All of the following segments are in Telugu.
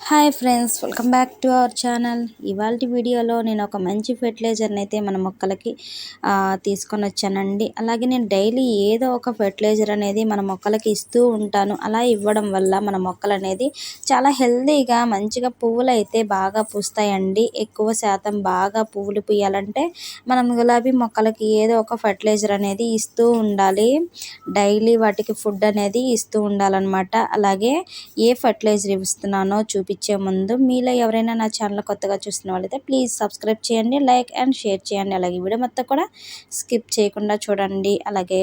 Hi friends, welcome back to our channel. ఇవాళ వీడియోలో నేను ఒక మంచి ఫెర్టిలైజర్ని అయితే మన మొక్కలకి తీసుకొని వచ్చానండి. అలాగే నేను డైలీ ఏదో ఒక ఫెర్టిలైజర్ అనేది మన మొక్కలకి ఇస్తూ ఉంటాను. అలా ఇవ్వడం వల్ల మన మొక్కలు అనేది చాలా హెల్తీగా మంచిగా పువ్వులు అయితే బాగా పూస్తాయండి. ఎక్కువ శాతం బాగా పువ్వులు పూయాలంటే మనం గులాబీ మొక్కలకి ఏదో ఒక ఫెర్టిలైజర్ అనేది ఇస్తూ ఉండాలి. డైలీ వాటికి ఫుడ్ అనేది ఇస్తూ ఉండాలన్నమాట. అలాగే ఏ ఫెర్టిలైజర్ ఇస్తున్నానో చూపించే ముందు మీలో ఎవరైనా నా ఛానల్ కొత్తగా చూస్తున్న వాళ్ళైతే ప్లీజ్ సబ్స్క్రైబ్ చేయండి, లైక్ అండ్ షేర్ చేయండి. అలాగే వీడియో మొత్తం కూడా స్కిప్ చేయకుండా చూడండి. అలాగే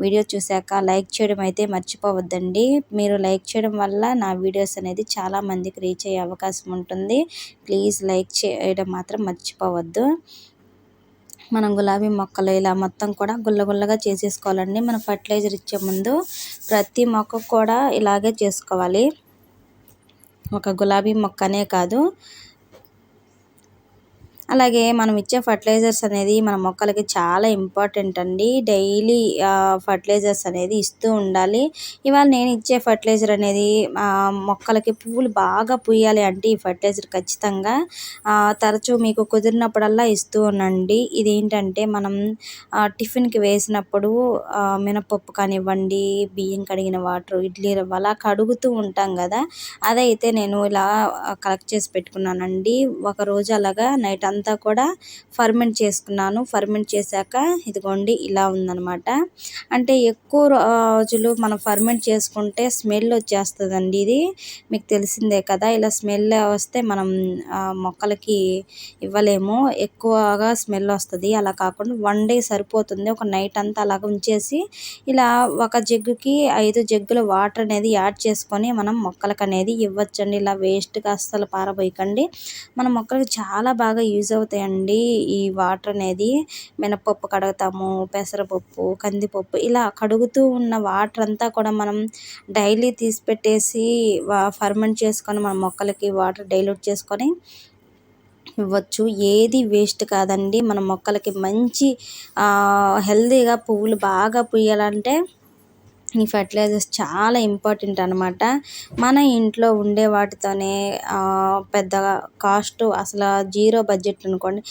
వీడియో చూశాక లైక్ చేయడం అయితే మర్చిపోవద్దండి. మీరు లైక్ చేయడం వల్ల నా వీడియోస్ అనేది చాలా మందికి రీచ్ అయ్యే అవకాశం ఉంటుంది. ప్లీజ్ లైక్ చేయడం మాత్రం మర్చిపోవద్దు. మనం గులాబీ మొక్కలు ఇలా మొత్తం కూడా గుల్లగుల్లగా చేసేసుకోవాలండి. మనం ఫర్టిలైజర్ ఇచ్చే ముందు ప్రతి మొక్క కూడా ఇలాగే చేసుకోవాలి. ఒక గులాబీ మొక్కనే కాదు, అలాగే మనం ఇచ్చే ఫర్టిలైజర్స్ అనేది మన మొక్కలకి చాలా ఇంపార్టెంట్ అండి. డైలీ ఫర్టిలైజర్స్ అనేది ఇస్తూ ఉండాలి. ఇవాళ నేను ఇచ్చే ఫర్టిలైజర్ అనేది మొక్కలకి పువ్వులు బాగా పూయాలి అంటే ఈ ఫర్టిలైజర్ ఖచ్చితంగా తరచూ మీకు కుదిరినప్పుడల్లా ఇస్తూ ఉండండి. ఇదేంటంటే మనం టిఫిన్కి వేసినప్పుడు మినపప్పు కానివ్వండి, బియ్యం కడిగిన వాటర్, ఇడ్లీ రవ్వ అలా కడుగుతూ ఉంటాం కదా, అదైతే నేను ఇలా కలెక్ట్ చేసి పెట్టుకున్నానండి. ఒకరోజు అలాగా నైట్ అంతా కూడా ఫర్మెంట్ చేసుకున్నాను. ఫర్మెంట్ చేశాక ఇదిగోండి ఇలా ఉందన్నమాట. అంటే ఎక్కువ రోజులు మనం ఫర్మెంట్ చేసుకుంటే స్మెల్ వచ్చేస్తుందండి. ఇది మీకు తెలిసిందే కదా. ఇలా స్మెల్ వస్తే మనం మొక్కలకి ఇవ్వలేము, ఎక్కువగా స్మెల్ వస్తుంది. అలా కాకుండా 1 డే సరిపోతుంది. ఒక నైట్ అంతా అలాగ ఉంచేసి ఇలా ఒక జగ్గుకి 5 జగ్గుల వాటర్ అనేది యాడ్ చేసుకొని మనం మొక్కలకు అనేది ఇవ్వచ్చండి. ఇలా వేస్ట్గా అస్సలు పారబోయకండి. మన మొక్కలకు చాలా బాగా యూజ్ అవుతాయండి ఈ వాటర్ అనేది. మినపప్పు కడుగుతాము, పెసరపప్పు, కందిపప్పు ఇలా కడుగుతూ ఉన్న వాటర్ అంతా కూడా మనం డైలీ తీసి పెట్టేసి ఫర్మెంట్ చేసుకొని మన మొక్కలకి వాటర్ డైల్యూట్ చేసుకొని ఇవ్వచ్చు. ఏది వేస్ట్ కాదండి. మన మొక్కలకి మంచి హెల్తీగా పువ్వులు బాగా పూయాలంటే ఈ ఫర్టిలైజర్స్ చాలా ఇంపార్టెంట్ అనమాట. మన ఇంట్లో ఉండే వాటితోనే పెద్దగా కాస్ట్ అసలు 0 బడ్జెట్ అనుకోండి.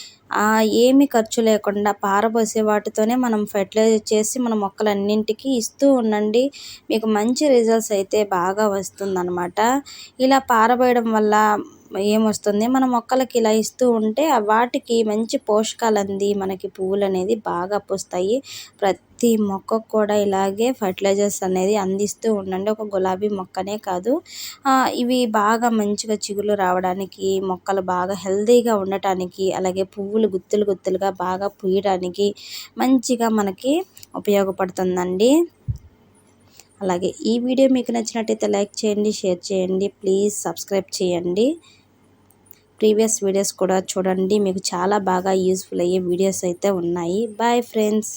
ఏమి ఖర్చు లేకుండా పారబోసే వాటితోనే మనం ఫెర్టిలైజర్ చేసి మన మొక్కలన్నింటికి ఇస్తూ ఉండండి. మీకు మంచి రిజల్ట్స్ అయితే బాగా వస్తుందన్నమాట. ఇలా పారబోయడం వల్ల ఏమొస్తుంది, మన మొక్కలకి ఇలా ఇస్తూ ఉంటే వాటికి మంచి పోషకాలు అంది మనకి పువ్వులు అనేది బాగా పూస్తాయి. ప్రతి మొక్కకు కూడా ఇలాగే ఫర్టిలైజర్స్ అనేది అందిస్తూ ఉండండి. ఒక గులాబీ మొక్కనే కాదు, ఇవి బాగా మంచిగా చిగుళ్ళు రావడానికి, మొక్కలు బాగా హెల్తీగా ఉండటానికి, అలాగే పువ్వులు గుత్తులు గుత్తులుగా బాగా పూయడానికి మంచిగా మనకి ఉపయోగపడుతుందండి. అలాగే ఈ వీడియో మీకు నచ్చినట్టయితే లైక్ చేయండి, షేర్ చేయండి, ప్లీజ్ సబ్స్క్రైబ్ చేయండి. ప్రీవియస్ వీడియోస్ కూడా చూడండి. మీకు చాలా బాగా యూస్ఫుల్ అయ్యే వీడియోస్ అయితే ఉన్నాయి. Bye friends.